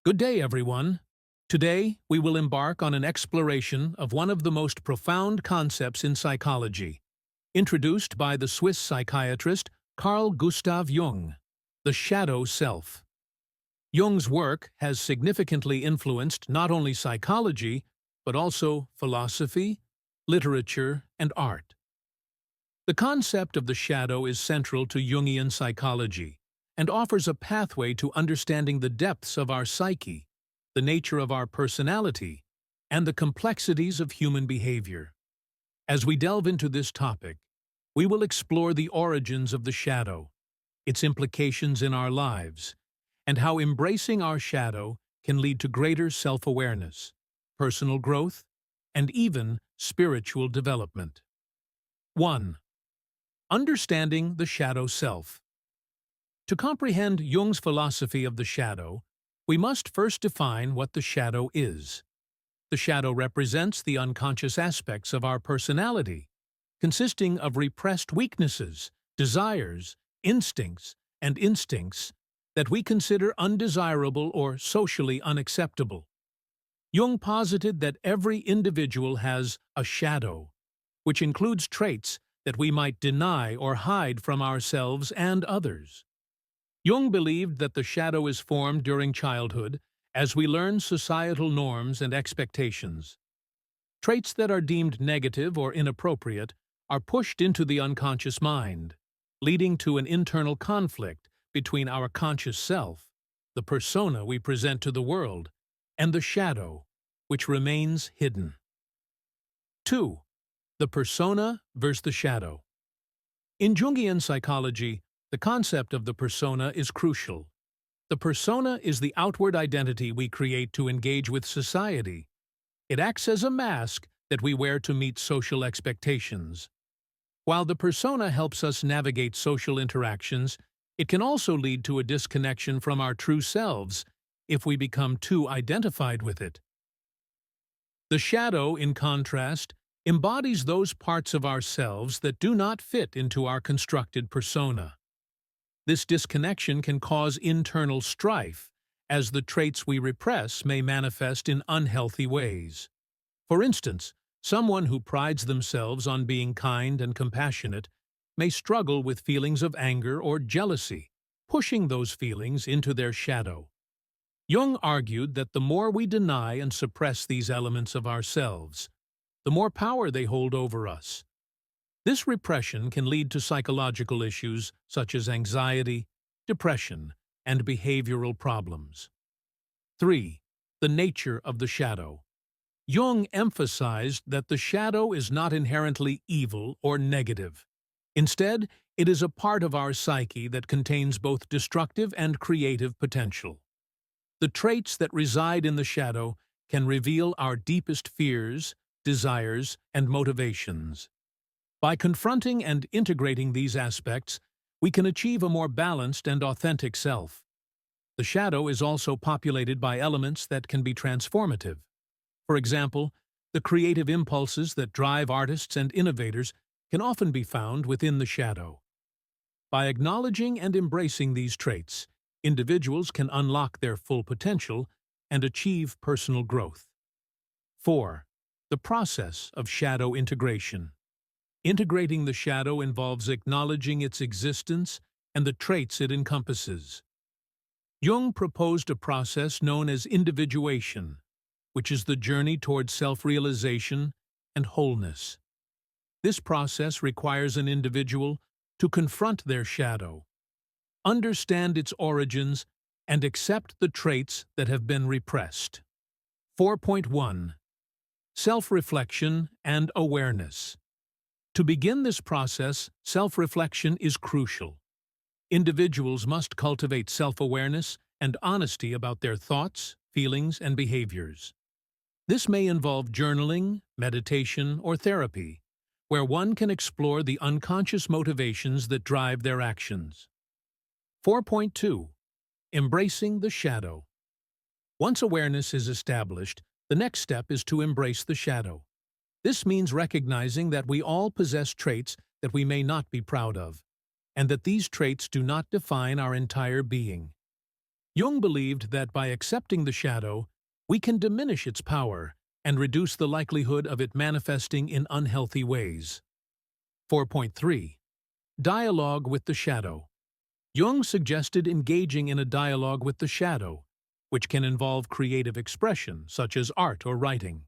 Good day, everyone. Today, we will embark on an exploration of one of the most profound concepts in psychology, introduced by the Swiss psychiatrist Carl Gustav Jung, the shadow self. Jung's work has significantly influenced not only psychology, but also philosophy, literature, and art. The concept of the shadow is central to Jungian psychology and offers a pathway to understanding the depths of our psyche, the nature of our personality, and the complexities of human behavior. As we delve into this topic, we will explore the origins of the shadow, its implications in our lives, and how embracing our shadow can lead to greater self-awareness, personal growth, and even spiritual development. 1. Understanding the shadow self. To comprehend Jung's philosophy of the shadow, we must first define what the shadow is. The shadow represents the unconscious aspects of our personality, consisting of repressed weaknesses, desires, instincts that we consider undesirable or socially unacceptable. Jung posited that every individual has a shadow, which includes traits that we might deny or hide from ourselves and others. Jung believed that the shadow is formed during childhood as we learn societal norms and expectations. Traits that are deemed negative or inappropriate are pushed into the unconscious mind, leading to an internal conflict between our conscious self, the persona we present to the world, and the shadow, which remains hidden. 2. The persona versus the shadow. In Jungian psychology, the concept of the persona is crucial. The persona is the outward identity we create to engage with society. It acts as a mask that we wear to meet social expectations. While the persona helps us navigate social interactions, it can also lead to a disconnection from our true selves if we become too identified with it. The shadow, in contrast, embodies those parts of ourselves that do not fit into our constructed persona. This disconnection can cause internal strife, as the traits we repress may manifest in unhealthy ways. For instance, someone who prides themselves on being kind and compassionate may struggle with feelings of anger or jealousy, pushing those feelings into their shadow. Jung argued that the more we deny and suppress these elements of ourselves, the more power they hold over us. This repression can lead to psychological issues such as anxiety, depression, and behavioral problems. 3. The nature of the shadow. Jung emphasized that the shadow is not inherently evil or negative. Instead, it is a part of our psyche that contains both destructive and creative potential. The traits that reside in the shadow can reveal our deepest fears, desires, and motivations. By confronting and integrating these aspects, we can achieve a more balanced and authentic self. The shadow is also populated by elements that can be transformative. For example, the creative impulses that drive artists and innovators can often be found within the shadow. By acknowledging and embracing these traits, individuals can unlock their full potential and achieve personal growth. 4. The process of shadow integration. Integrating the shadow involves acknowledging its existence and the traits it encompasses. Jung proposed a process known as individuation, which is the journey toward self-realization and wholeness. This process requires an individual to confront their shadow, understand its origins, and accept the traits that have been repressed. 4.1. Self-reflection and awareness. To begin this process, self-reflection is crucial. Individuals must cultivate self-awareness and honesty about their thoughts, feelings, and behaviors. This may involve journaling, meditation, or therapy, where one can explore the unconscious motivations that drive their actions. 4.2. Embracing the shadow. Once awareness is established, the next step is to embrace the shadow. This means recognizing that we all possess traits that we may not be proud of, and that these traits do not define our entire being. Jung believed that by accepting the shadow, we can diminish its power and reduce the likelihood of it manifesting in unhealthy ways. 4.3. Dialogue with the shadow. Jung suggested engaging in a dialogue with the shadow, which can involve creative expression, such as art or writing.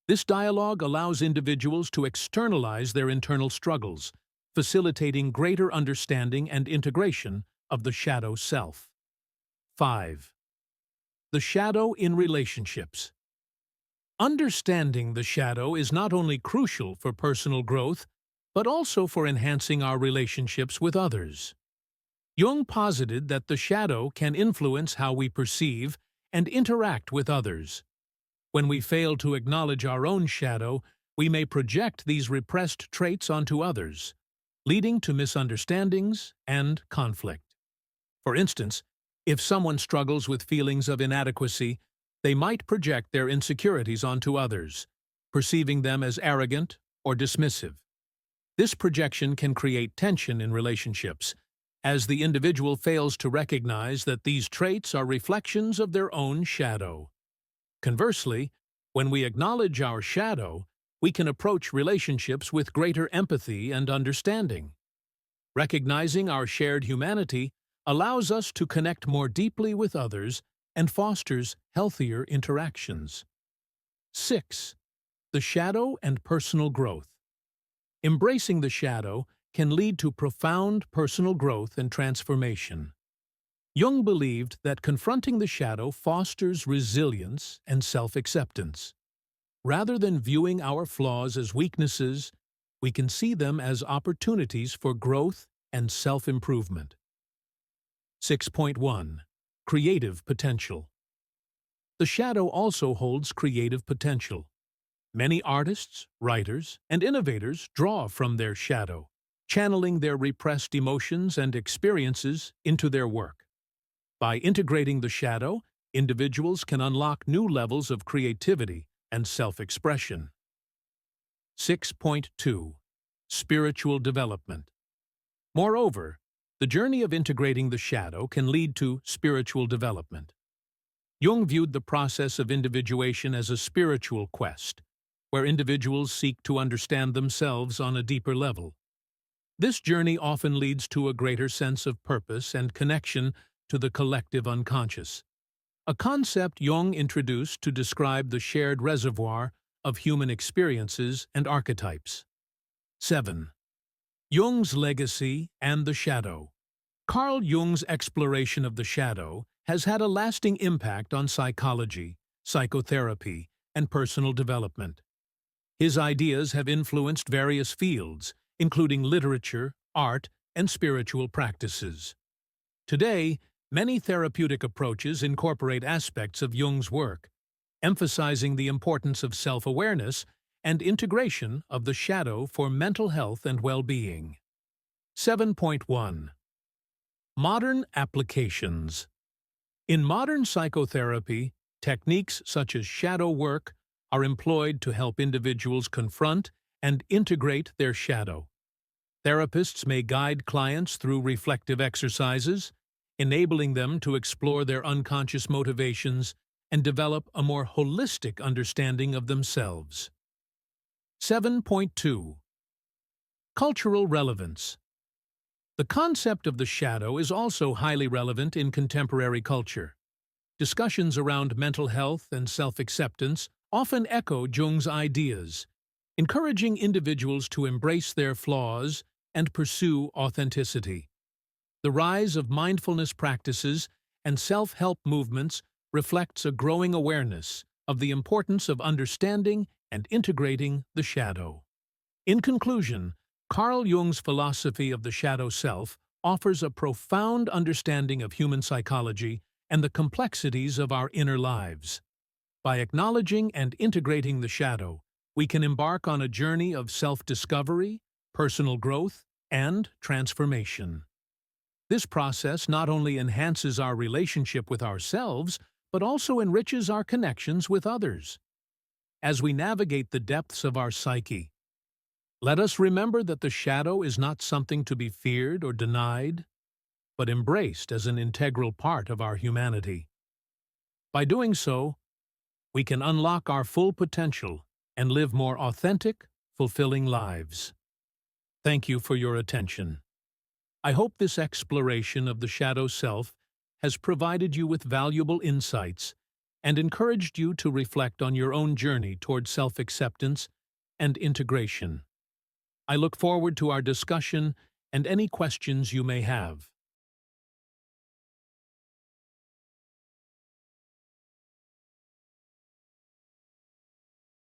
This dialogue allows individuals to externalize their internal struggles, facilitating greater understanding and integration of the shadow self. 5. The shadow in relationships. Understanding the shadow is not only crucial for personal growth, but also for enhancing our relationships with others. Jung posited that the shadow can influence how we perceive and interact with others. When we fail to acknowledge our own shadow, we may project these repressed traits onto others, leading to misunderstandings and conflict. For instance, if someone struggles with feelings of inadequacy, they might project their insecurities onto others, perceiving them as arrogant or dismissive. This projection can create tension in relationships, as the individual fails to recognize that these traits are reflections of their own shadow. Conversely, when we acknowledge our shadow, we can approach relationships with greater empathy and understanding. Recognizing our shared humanity allows us to connect more deeply with others and fosters healthier interactions. 6. The shadow and personal growth. Embracing the shadow can lead to profound personal growth and transformation. Jung believed that confronting the shadow fosters resilience and self-acceptance. Rather than viewing our flaws as weaknesses, we can see them as opportunities for growth and self-improvement. 6.1. Creative potential. The shadow also holds creative potential. Many artists, writers, and innovators draw from their shadow, channeling their repressed emotions and experiences into their work. By integrating the shadow, individuals can unlock new levels of creativity and self-expression. 6.2. Spiritual development. Moreover, the journey of integrating the shadow can lead to spiritual development. Jung viewed the process of individuation as a spiritual quest, where individuals seek to understand themselves on a deeper level. This journey often leads to a greater sense of purpose and connection to the collective unconscious, a concept Jung introduced to describe the shared reservoir of human experiences and archetypes. 7. Jung's legacy and the shadow. Carl Jung's exploration of the shadow has had a lasting impact on psychology, psychotherapy, and personal development. His ideas have influenced various fields, including literature, art, and spiritual practices. Today, many therapeutic approaches incorporate aspects of Jung's work, emphasizing the importance of self-awareness and integration of the shadow for mental health and well-being. 7.1. Modern applications. In modern psychotherapy, techniques such as shadow work are employed to help individuals confront and integrate their shadow. Therapists may guide clients through reflective exercises, enabling them to explore their unconscious motivations and develop a more holistic understanding of themselves. 7.2. Cultural relevance. The concept of the shadow is also highly relevant in contemporary culture. Discussions around mental health and self-acceptance often echo Jung's ideas, encouraging individuals to embrace their flaws and pursue authenticity. The rise of mindfulness practices and self-help movements reflects a growing awareness of the importance of understanding and integrating the shadow. In conclusion, Carl Jung's philosophy of the shadow self offers a profound understanding of human psychology and the complexities of our inner lives. By acknowledging and integrating the shadow, we can embark on a journey of self-discovery, personal growth, and transformation. This process not only enhances our relationship with ourselves, but also enriches our connections with others. As we navigate the depths of our psyche, let us remember that the shadow is not something to be feared or denied, but embraced as an integral part of our humanity. By doing so, we can unlock our full potential and live more authentic, fulfilling lives. Thank you for your attention. I hope this exploration of the shadow self has provided you with valuable insights and encouraged you to reflect on your own journey toward self-acceptance and integration. I look forward to our discussion and any questions you may have.